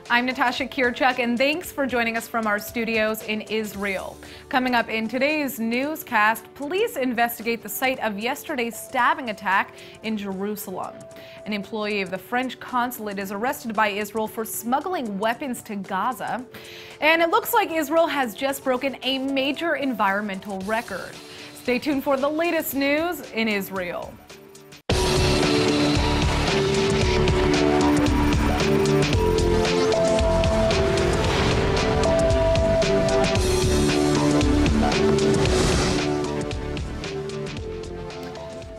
I'm Natasha Kirchuk, and thanks for joining us from our studios in Israel. Coming up in today's newscast, police investigate the site of yesterday's stabbing attack in Jerusalem. An employee of the French Consulate is arrested by Israel for smuggling weapons to Gaza. And it looks like Israel has just broken a major environmental record. Stay tuned for the latest news in Israel.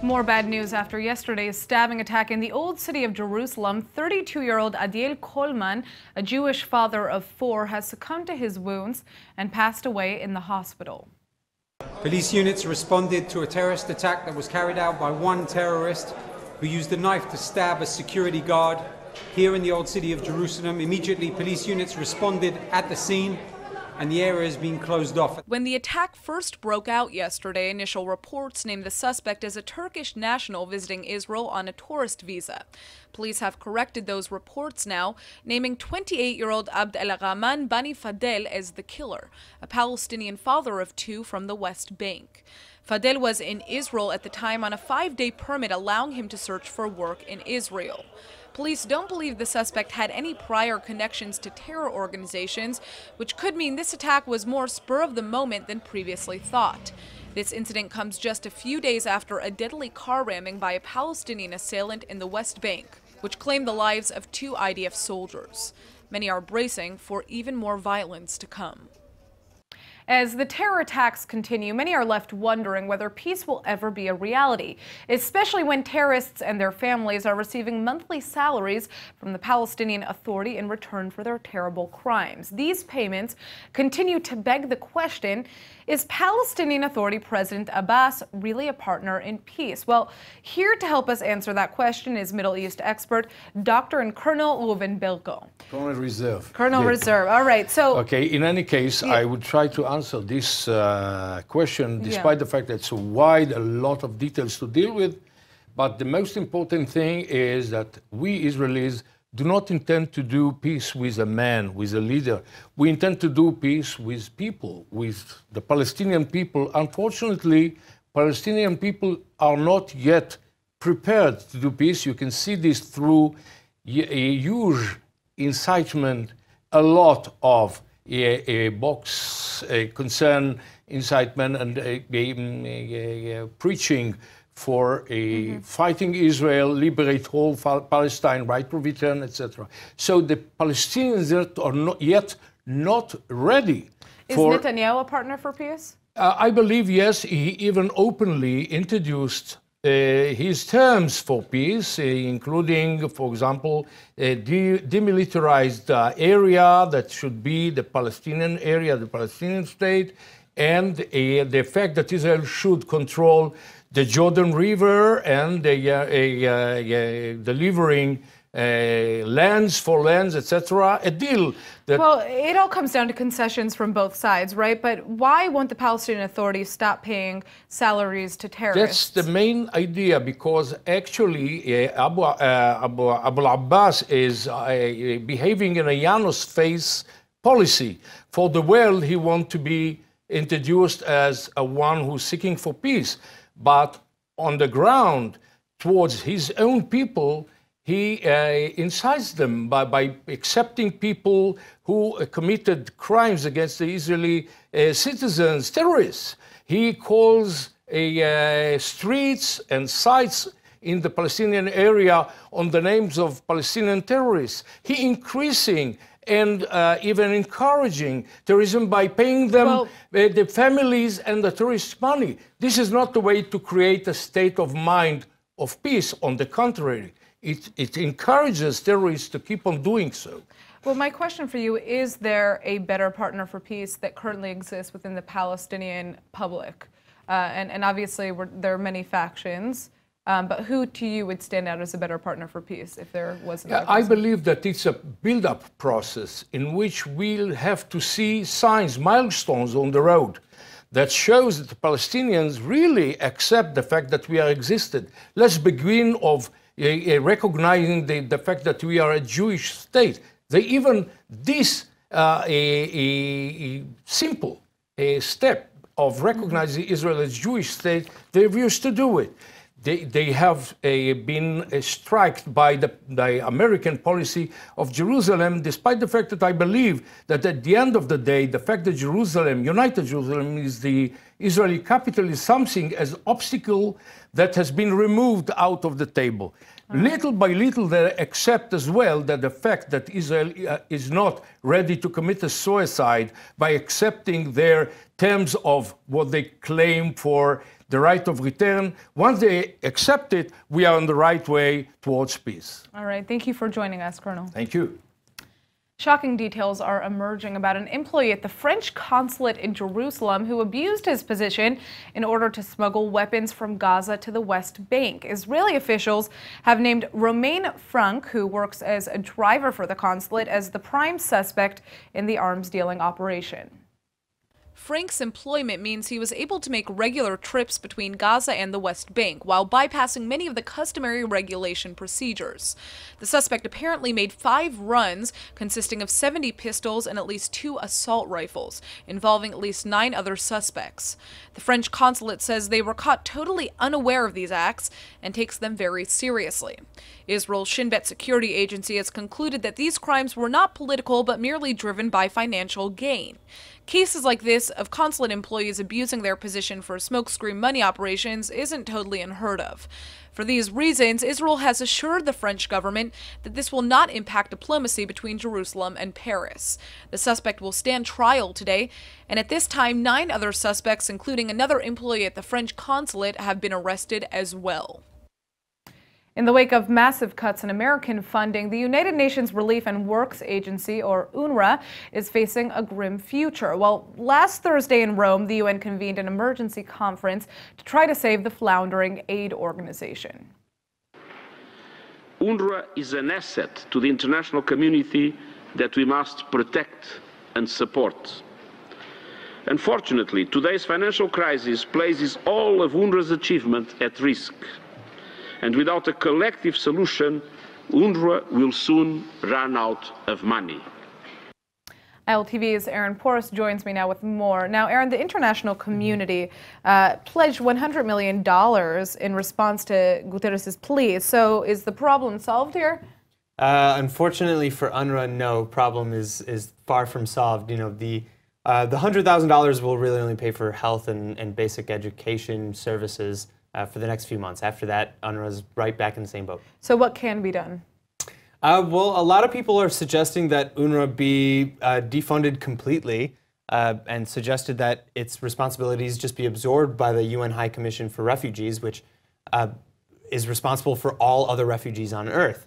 More bad news after yesterday's stabbing attack in the old city of Jerusalem. 32-year-old Adiel Coleman, a Jewish father of 4, has succumbed to his wounds and passed away in the hospital. Police units responded to a terrorist attack that was carried out by one terrorist who used a knife to stab a security guard here in the old city of Jerusalem. Immediately, police units responded at the scene, and the area has been closed off. When the attack first broke out yesterday, initial reports named the suspect as a Turkish national visiting Israel on a tourist visa. Police have corrected those reports now, naming 28-year-old Abd el-Rahman Bani Fadel as the killer, a Palestinian father of 2 from the West Bank. Fadel was in Israel at the time on a 5-day permit allowing him to search for work in Israel. Police don't believe the suspect had any prior connections to terror organizations, which could mean this attack was more spur of the moment than previously thought. This incident comes just a few days after a deadly car ramming by a Palestinian assailant in the West Bank, which claimed the lives of 2 IDF soldiers. Many are bracing for even more violence to come. As the terror attacks continue, many are left wondering whether peace will ever be a reality, especially when terrorists and their families are receiving monthly salaries from the Palestinian Authority in return for their terrible crimes. These payments continue to beg the question, is Palestinian Authority President Abbas really a partner in peace? Well, here to help us answer that question is Middle East expert, Dr. and Colonel Mayim Bialik. Colonel Reserve. Colonel Reserve. All right. So, okay. In any case, I would try to answer this question, despite the fact that it's a lot of details to deal with. But the most important thing is that we Israelis do not intend to do peace with a man, with a leader. We intend to do peace with people, with the Palestinian people. Unfortunately, Palestinian people are not yet prepared to do peace. You can see this through a huge incitement, a lot of concern, incitement, and preaching for fighting Israel, liberate whole Palestine, right to return, etc. So the Palestinians are not ready. Is Netanyahu a partner for peace? I believe yes. He even openly introduced his terms for peace, including, for example, a demilitarized area that should be the Palestinian area, the Palestinian state, and the fact that Israel should control the Jordan River and delivering lands for lands, etc. A deal that... Well, it all comes down to concessions from both sides, right? But why won't the Palestinian Authority stop paying salaries to terrorists? That's the main idea, because actually Abu Abbas is behaving in a Janus face policy. For the world, he wants to be introduced as a one who's seeking for peace. But on the ground, towards his own people, he incites them by accepting people who committed crimes against the Israeli citizens terrorists. He calls streets and sites in the Palestinian area on the names of Palestinian terrorists. He increasing and even encouraging terrorism by paying them the families and the tourists money. This is not the way to create a state of mind of peace. On the contrary, it encourages terrorists to keep on doing so. Well, my question for you, is there a better partner for peace that currently exists within the Palestinian public? And obviously, there are many factions. But who to you would stand out as a better partner for peace if there was another person? I believe that it's a build-up process in which we'll have to see signs, milestones on the road that shows that the Palestinians really accept the fact that we are existed. Let's begin of recognizing the fact that we are a Jewish state. They even this a simple step of recognizing Israel as Jewish state, they refuse to do it. They have been struck by the American policy of Jerusalem, despite the fact that I believe that at the end of the day, the fact that Jerusalem, United Jerusalem, is the Israeli capital is something as obstacle that has been removed out of the table. Little by little, they accept as well that the fact that Israel is not ready to commit a suicide by accepting their terms of what they claim for the right of return. Once they accept it, we are on the right way towards peace. All right. Thank you for joining us, Colonel. Thank you. Shocking details are emerging about an employee at the French Consulate in Jerusalem who abused his position in order to smuggle weapons from Gaza to the West Bank. Israeli officials have named Romain Frank, who works as a driver for the consulate, as the prime suspect in the arms dealing operation. Frank's employment means he was able to make regular trips between Gaza and the West Bank while bypassing many of the customary regulation procedures. The suspect apparently made 5 runs consisting of 70 pistols and at least 2 assault rifles, involving at least 9 other suspects. The French consulate says they were caught totally unaware of these acts and takes them very seriously. Israel's Shin Bet security agency has concluded that these crimes were not political but merely driven by financial gain. Cases like this of consulate employees abusing their position for smokescreen money operations isn't totally unheard of. For these reasons, Israel has assured the French government that this will not impact diplomacy between Jerusalem and Paris. The suspect will stand trial today, and at this time, 9 other suspects, including another employee at the French consulate, have been arrested as well. In the wake of massive cuts in American funding, the United Nations Relief and Works Agency, or UNRWA, is facing a grim future. Well, last Thursday in Rome, the UN convened an emergency conference to try to save the floundering aid organization. UNRWA is an asset to the international community that we must protect and support. Unfortunately, today's financial crisis places all of UNRWA's achievement at risk. And without a collective solution, UNRWA will soon run out of money. ILTV's Aaron Porras joins me now with more. Now, Aaron, the international community pledged $100 million in response to Guterres' plea. So is the problem solved here? Unfortunately for UNRWA, no. Problem is far from solved. You know, the $100,000 will really only pay for health and basic education services for the next few months. After that, UNRWA's right back in the same boat. So what can be done? Well, a lot of people are suggesting that UNRWA be defunded completely and suggested that its responsibilities just be absorbed by the UN High Commission for Refugees, which is responsible for all other refugees on Earth.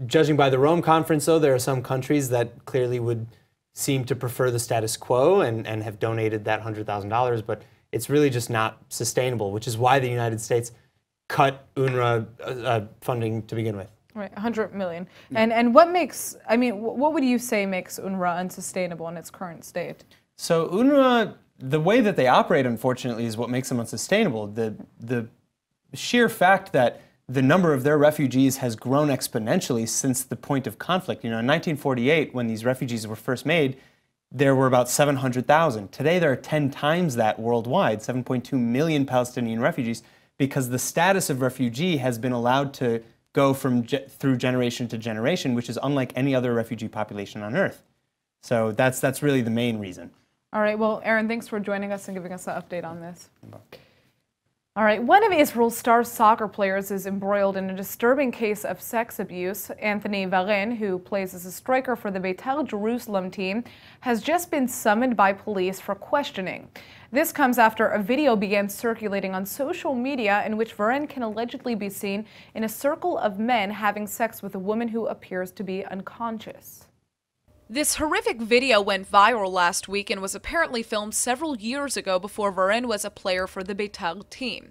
Judging by the Rome conference, though, there are some countries that clearly would seem to prefer the status quo and have donated that $100,000, but it's really just not sustainable, which is why the United States cut UNRWA funding to begin with. Right, $100 million. And what makes, I mean, what would you say makes UNRWA unsustainable in its current state? So UNRWA, the way that they operate, unfortunately, is what makes them unsustainable. The sheer fact that the number of their refugees has grown exponentially since the point of conflict. You know, in 1948, when these refugees were first made, there were about 700,000. Today, there are 10 times that worldwide, 7.2 million Palestinian refugees, because the status of refugee has been allowed to go through generation to generation, which is unlike any other refugee population on Earth. So that's really the main reason. All right. Well, Aaron, thanks for joining us and giving us an update on this. All right, one of Israel's star soccer players is embroiled in a disturbing case of sex abuse. Anthony Varenne, who plays as a striker for the Beitar Jerusalem team, has just been summoned by police for questioning. This comes after a video began circulating on social media in which Varenne can allegedly be seen in a circle of men having sex with a woman who appears to be unconscious. This horrific video went viral last week and was apparently filmed several years ago before Varenne was a player for the Beitar team.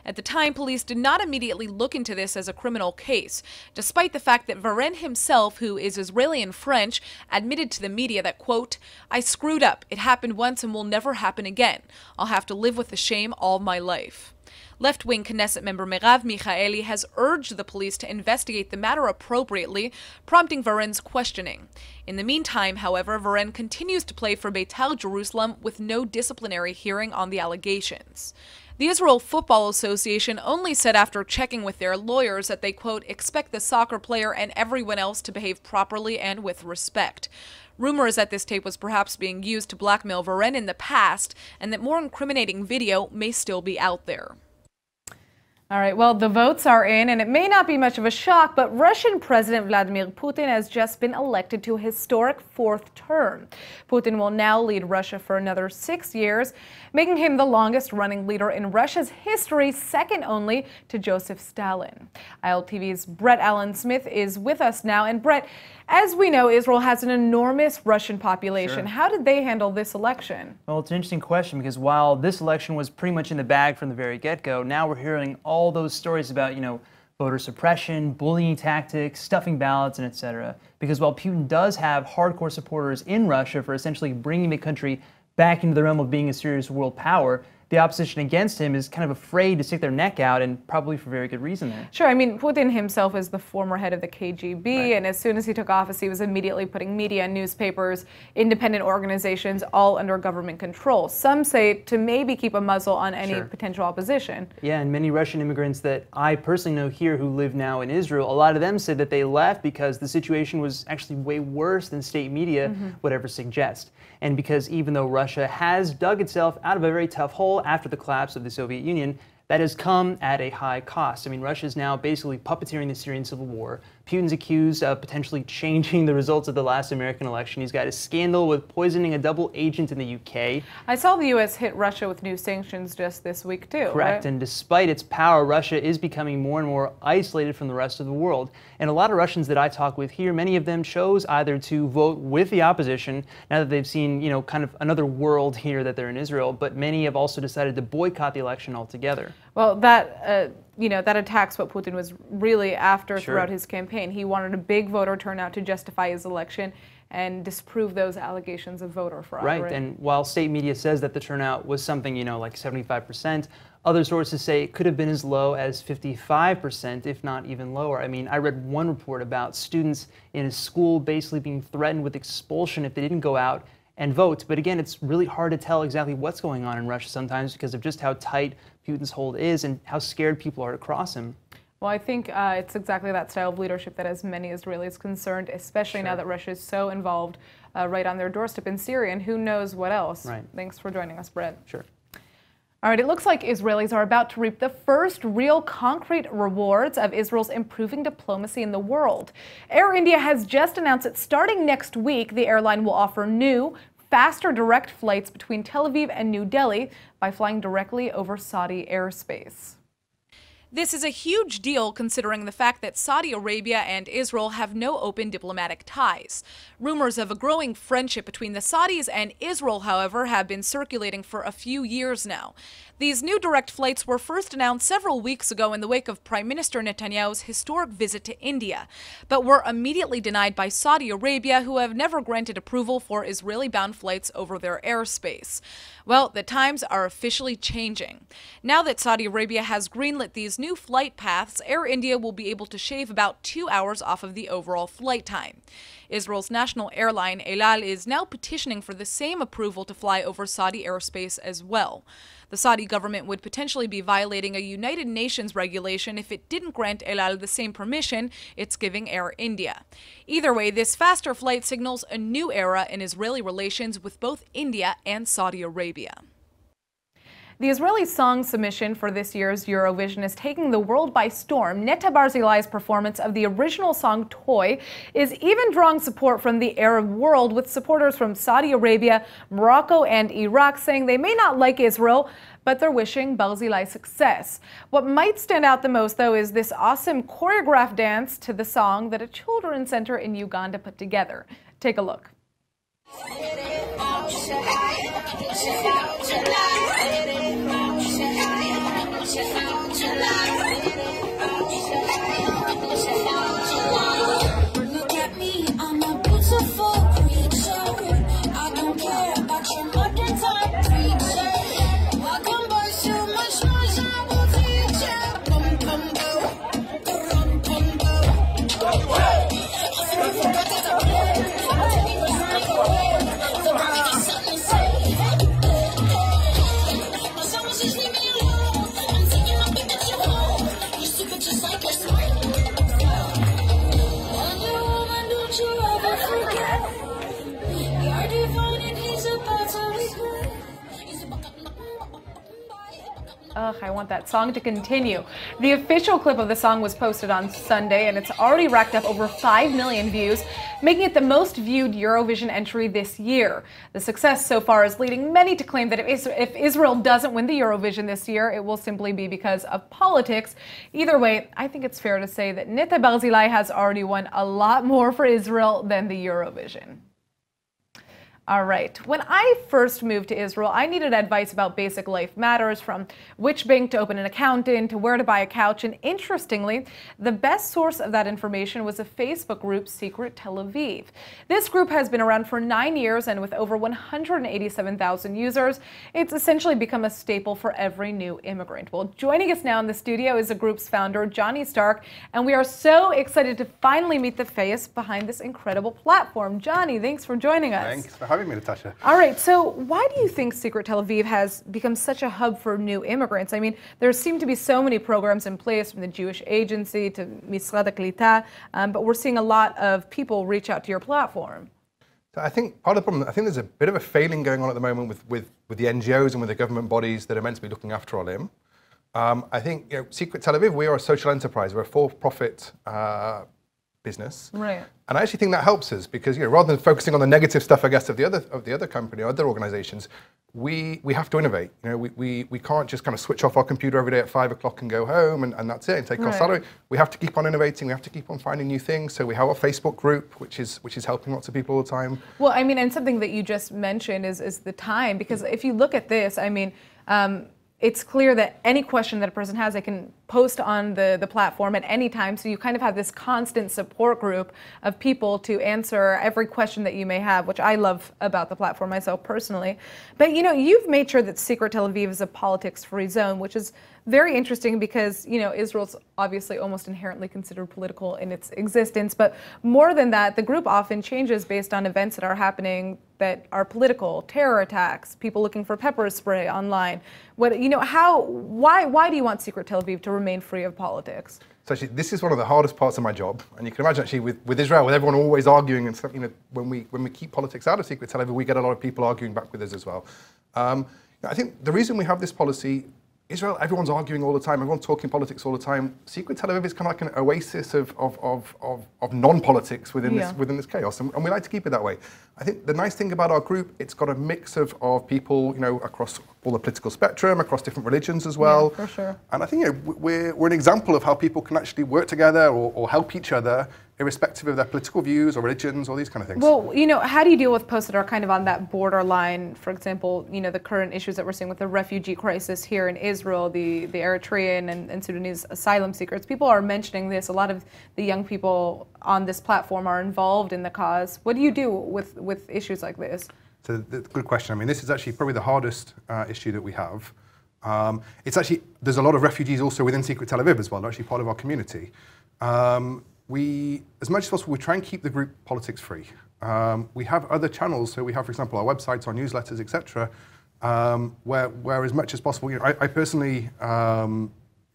At the time, police did not immediately look into this as a criminal case, despite the fact that Varenne himself, who is Israeli and French, admitted to the media that, quote, "I screwed up. It happened once and will never happen again. I'll have to live with the shame all my life." Left-wing Knesset member Merav Michaeli has urged the police to investigate the matter appropriately, prompting Varenne's questioning. In the meantime, however, Varenne continues to play for Beitar Jerusalem with no disciplinary hearing on the allegations. The Israel Football Association only said after checking with their lawyers that they, quote, expect the soccer player and everyone else to behave properly and with respect. Rumors that this tape was perhaps being used to blackmail Varenne in the past and that more incriminating video may still be out there. All right, well, the votes are in, and it may not be much of a shock, but Russian President Vladimir Putin has just been elected to a historic fourth term. Putin will now lead Russia for another 6 years, making him the longest-running leader in Russia's history, second only to Joseph Stalin. ILTV's Brett Allen Smith is with us now. And Brett, as we know, Israel has an enormous Russian population. Sure. How did they handle this election? Well, it's an interesting question because while this election was pretty much in the bag from the very get-go, now we're hearing all those stories about, voter suppression, bullying tactics, stuffing ballots, and etc. Because while Putin does have hardcore supporters in Russia for essentially bringing the country back into the realm of being a serious world power, the opposition against him is kind of afraid to stick their neck out, and probably for very good reason there. Sure, I mean, Putin himself is the former head of the KGB, right. And as soon as he took office, he was immediately putting media, newspapers, independent organizations all under government control. Some say to maybe keep a muzzle on any Sure. potential opposition. Yeah, and many Russian immigrants that I personally know here who live now in Israel, a lot of them said that they left because the situation was actually way worse than state media would ever suggest. And because even though Russia has dug itself out of a very tough hole after the collapse of the Soviet Union, that has come at a high cost. I mean, Russia is now basically puppeteering the Syrian civil war. Putin's accused of potentially changing the results of the last American election. He's got a scandal with poisoning a double agent in the UK. I saw the U.S. hit Russia with new sanctions just this week, too. Correct, right? and despite its power, Russia is becoming more and more isolated from the rest of the world. And a lot of Russians that I talk with here, many of them chose either to vote with the opposition, now that they've seen, kind of another world here that they're in Israel, but many have also decided to boycott the election altogether. Well, that attacks what Putin was really after Sure. throughout his campaign. He wanted a big voter turnout to justify his election and disprove those allegations of voter fraud. Right, and while state media says that the turnout was something, like 75%, other sources say it could have been as low as 55%, if not even lower. I mean, I read one report about students in a school basically being threatened with expulsion if they didn't go out and vote. But again, it's really hard to tell exactly what's going on in Russia sometimes because of just how tight Putin's hold is and how scared people are to cross him. Well, I think it's exactly that style of leadership that has many Israelis concerned, especially Sure. now that Russia is so involved right on their doorstep in Syria, and who knows what else. Right. Thanks for joining us, Brett. Sure. All right, it looks like Israelis are about to reap the first real concrete rewards of Israel's improving diplomacy in the world. Air India has just announced that starting next week, the airline will offer new, faster direct flights between Tel Aviv and New Delhi by flying directly over Saudi airspace. This is a huge deal considering the fact that Saudi Arabia and Israel have no open diplomatic ties. Rumors of a growing friendship between the Saudis and Israel, however, have been circulating for a few years now. These new direct flights were first announced several weeks ago in the wake of Prime Minister Netanyahu's historic visit to India, but were immediately denied by Saudi Arabia, who have never granted approval for Israeli-bound flights over their airspace. Well, the times are officially changing. Now that Saudi Arabia has greenlit these new flight paths, Air India will be able to shave about 2 hours off of the overall flight time. Israel's national airline, El Al, is now petitioning for the same approval to fly over Saudi airspace as well. The Saudi government would potentially be violating a United Nations regulation if it didn't grant El Al the same permission it's giving Air India. Either way, this faster flight signals a new era in Israeli relations with both India and Saudi Arabia. The Israeli song submission for this year's Eurovision is taking the world by storm. Netta Barzilai's performance of the original song Toy is even drawing support from the Arab world, with supporters from Saudi Arabia, Morocco, and Iraq saying they may not like Israel, but they're wishing Barzilai success. What might stand out the most, though, is this awesome choreographed dance to the song that a children's center in Uganda put together. Take a look. Look at me, I'm a beautiful creature. I don't care about your modern time creature. Welcome boys, too much noise, I will see Ugh, I want that song to continue. The official clip of the song was posted on Sunday, and it's already racked up over 5 million views, making it the most viewed Eurovision entry this year. The success so far is leading many to claim that if Israel doesn't win the Eurovision this year, it will simply be because of politics. Either way, I think it's fair to say that Netta Barzilai has already won a lot more for Israel than the Eurovision. All right. When I first moved to Israel, I needed advice about basic life matters, from which bank to open an account in to where to buy a couch. And interestingly, the best source of that information was a Facebook group, Secret Tel Aviv. This group has been around for 9 years, and with over 187,000 users, it's essentially become a staple for every new immigrant. Well, joining us now in the studio is the group's founder, Johnny Stark, and we are so excited to finally meet the face behind this incredible platform. Johnny, thanks for joining us. Thanks for having me, Natasha. All right, so why do you think Secret Tel Aviv has become such a hub for new immigrants? I mean, there seem to be so many programs in place, from the Jewish Agency to Misrad HaKlita, but we're seeing a lot of people reach out to your platform. So I think part of the problem, I think there's a bit of a failing going on at the moment with the NGOs and with the government bodies that are meant to be looking after Olim. I think, Secret Tel Aviv, we are a social enterprise. We're a for-profit business. Right. And I actually think that helps us because, rather than focusing on the negative stuff, I guess, of the other company or other organizations, we have to innovate. We can't just kind of switch off our computer every day at 5 o'clock and go home and that's it and take our salary. We have to keep on innovating. We have to keep on finding new things. So we have our Facebook group, which is helping lots of people all the time. Well, I mean, and something that you just mentioned is the time, because if you look at this, I mean, it's clear that any question that a person has, they can post on the platform at any time. So you kind of have this constant support group of people to answer every question that you may have, which I love about the platform myself personally. But, you've made sure that Secret Tel Aviv is a politics-free zone, which is very interesting because, Israel's obviously almost inherently considered political in its existence. But more than that, the group often changes based on events that are happening that are political, terror attacks, people looking for pepper spray online. Why do you want Secret Tel Aviv to remain free of politics? So actually, this is one of the hardest parts of my job. And you can imagine actually with Israel, with everyone always arguing and stuff, when we keep politics out of Secret Tel Aviv, we get a lot of people arguing back with us as well. I think the reason we have this policy, Israel, everyone's arguing all the time, everyone's talking politics all the time. Secret Tel Aviv is kind of like an oasis of non-politics within this chaos, and we like to keep it that way. I think the nice thing about our group, it's got a mix of people, across all the political spectrum, across different religions as well. Yeah, for sure. And I think we're an example of how people can actually work together or help each other, irrespective of their political views or religions or these kind of things. Well, how do you deal with posts that are kind of on that borderline? For example, the current issues that we're seeing with the refugee crisis here in Israel, the Eritrean and Sudanese asylum seekers. People are mentioning this. A lot of the young people on this platform are involved in the cause. What do you do with issues like this? So, good question. I mean, this is actually probably the hardest issue that we have. It's actually, there's a lot of refugees also within Secret Tel Aviv as well. They're actually part of our community. We, as much as possible, we try and keep the group politics free. We have other channels, so we have, for example, our websites, our newsletters, etc., where as much as possible, I personally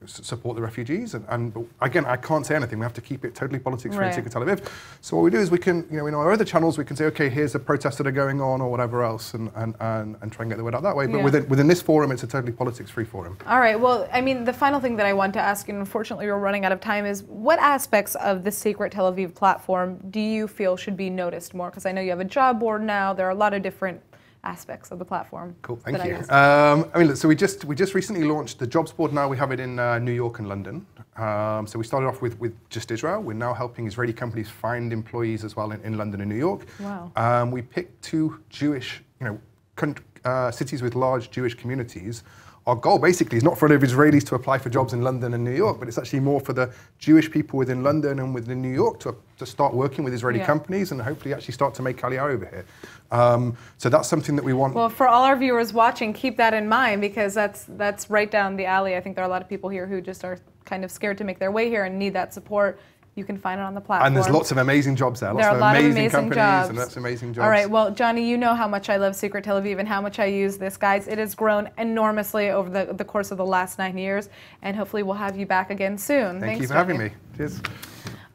support the refugees, and again, I can't say anything. We have to keep it totally politics free in Secret Tel Aviv. So what we do is we can, in our other channels, we can say, okay, here's the protests that are going on or whatever else, and try and get the word out that way. But within this forum, it's a totally politics free forum. All right. Well, I mean, the final thing that I want to ask, and unfortunately we're running out of time, is what aspects of the Secret Tel Aviv platform do you feel should be noticed more? Because I know you have a job board now. There are a lot of different aspects of the platform. Cool, thank you. I mean, look, so we just recently launched the jobs board. Now we have it in New York and London. So we started off with just Israel. We're now helping Israeli companies find employees as well in London and New York. Wow. We picked 2 Jewish, cities with large Jewish communities. Our goal basically is not for Israelis to apply for jobs in London and New York, but it's actually more for the Jewish people within London and within New York to start working with Israeli companies and hopefully actually start to make Aliyah over here. So that's something that we want. Well, for all our viewers watching, keep that in mind, because that's right down the alley. I think there are a lot of people here who just are kind of scared to make their way here and need that support. You can find it on the platform. And there's lots of amazing jobs there. There are a lot of amazing companies jobs. and lots of amazing jobs. All right, well, Johnny, you know how much I love Secret Tel Aviv and how much I use this, guys. It has grown enormously over the course of the last 9 years, and hopefully we'll have you back again soon. Thank Thanks, you for having Johnny. me. Cheers.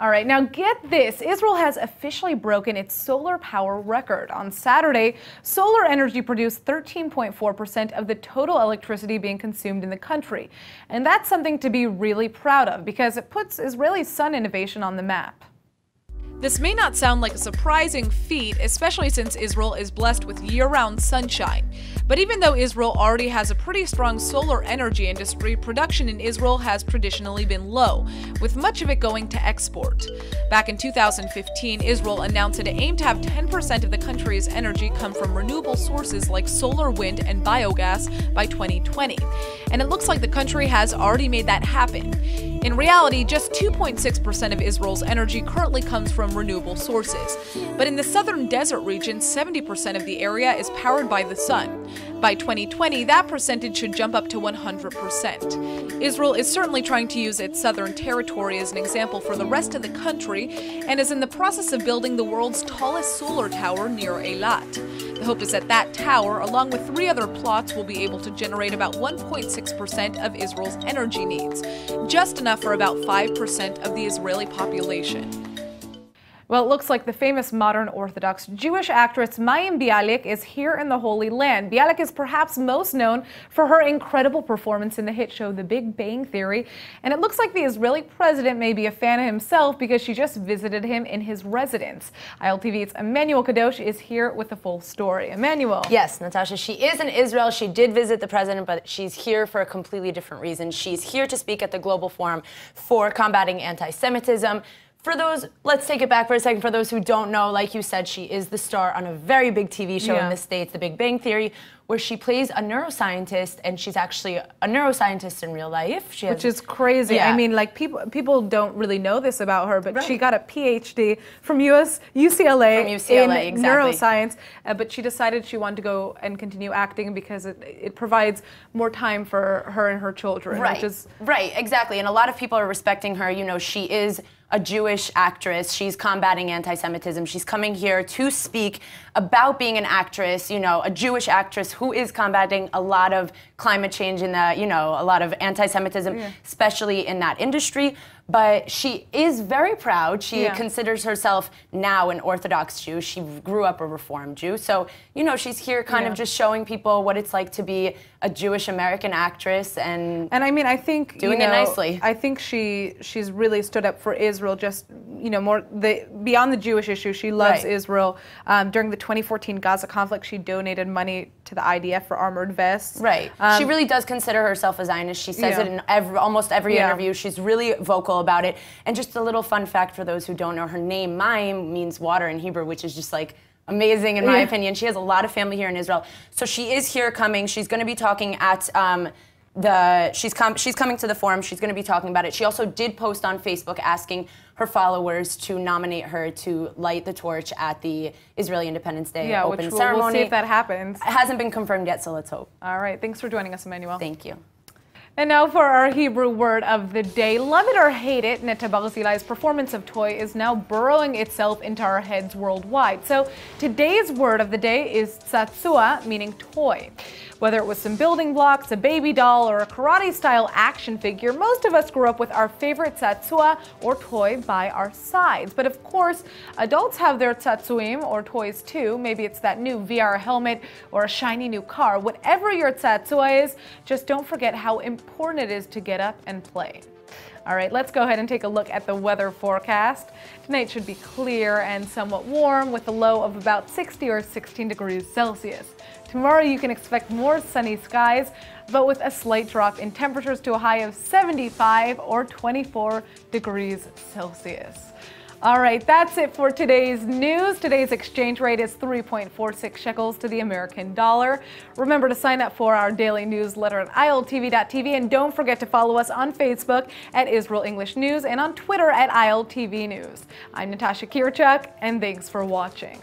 All right, now get this. Israel has officially broken its solar power record. On Saturday, solar energy produced 13.4% of the total electricity being consumed in the country. And that's something to be really proud of because it puts Israeli sun innovation on the map. This may not sound like a surprising feat, especially since Israel is blessed with year-round sunshine. But even though Israel already has a pretty strong solar energy industry, production in Israel has traditionally been low, with much of it going to export. Back in 2015, Israel announced it aimed to have 10% of the country's energy come from renewable sources like solar, wind, and biogas by 2020. And it looks like the country has already made that happen. In reality, just 2.6% of Israel's energy currently comes from renewable sources. But in the southern desert region, 70% of the area is powered by the sun. By 2020, that percentage should jump up to 100%. Israel is certainly trying to use its southern territory as an example for the rest of the country and is in the process of building the world's tallest solar tower near Eilat. The hope is that that tower, along with 3 other plots, will be able to generate about 1.6% of Israel's energy needs, just enough for about 5% of the Israeli population. Well, it looks like the famous modern Orthodox Jewish actress Mayim Bialik is here in the Holy Land. Bialik is perhaps most known for her incredible performance in the hit show The Big Bang Theory. And it looks like the Israeli president may be a fan of himself because she just visited him in his residence. ILTV's Emmanuel Kadosh is here with the full story. Emmanuel. Yes, Natasha, she is in Israel. She did visit the president, but she's here for a completely different reason. She's here to speak at the Global Forum for Combating Anti-Semitism. For those, let's take it back for a second. For those who don't know, like you said, she is the star on a very big TV show in the States, The Big Bang Theory, where she plays a neuroscientist, and she's actually a neuroscientist in real life. Which is crazy. I mean, like, people don't really know this about her, but she got a PhD from UCLA in neuroscience, but she decided she wanted to go and continue acting because it provides more time for her and her children. Right, exactly. And a lot of people are respecting her. You know, she is a Jewish actress. She's combating anti-Semitism. She's coming here to speak about being an actress, you know, a Jewish actress who is combating a lot of climate change in the, you know, a lot of anti-Semitism, especially in that industry. But she is very proud. She considers herself now an Orthodox Jew. She grew up a Reform Jew. So, you know, she's here kind of just showing people what it's like to be a Jewish American actress and I mean, I think doing it nicely. I think she's really stood up for Israel, just, you know, beyond the Jewish issue. She loves Israel. During the 2014 Gaza conflict, she donated money to the IDF for armored vests. She really does consider herself a Zionist. She says it in almost every interview. She's really vocal about it. And just a little fun fact for those who don't know, her name, Mayim, means water in Hebrew, which is just like amazing in my opinion. She has a lot of family here in Israel. So she is here coming. She's going to be talking at she's coming to the forum. She's going to be talking about it. She also did post on Facebook asking her followers to nominate her to light the torch at the Israeli Independence Day open ceremony. We'll see if that happens. It hasn't been confirmed yet, so let's hope. All right. Thanks for joining us, Emmanuel. Thank you. And now for our Hebrew word of the day. Love it or hate it, Netta Barzilai's performance of toy is now burrowing itself into our heads worldwide. So today's word of the day is tzatzua, meaning toy. Whether it was some building blocks, a baby doll, or a karate-style action figure, most of us grew up with our favorite tzatzua or toy by our sides. But of course, adults have their tzatzuim or toys too. Maybe it's that new VR helmet or a shiny new car. Whatever your tzatzua is, just don't forget how important it is to get up and play. All right, let's go ahead and take a look at the weather forecast. Tonight should be clear and somewhat warm with a low of about 60 or 16 degrees Celsius. Tomorrow you can expect more sunny skies, but with a slight drop in temperatures to a high of 75 or 24 degrees Celsius. All right, that's it for today's news. Today's exchange rate is 3.46 shekels to the American dollar. Remember to sign up for our daily newsletter at iltv.tv, and don't forget to follow us on Facebook at Israel English News and on Twitter at ILTV News. I'm Natasha Kirchuk, and thanks for watching.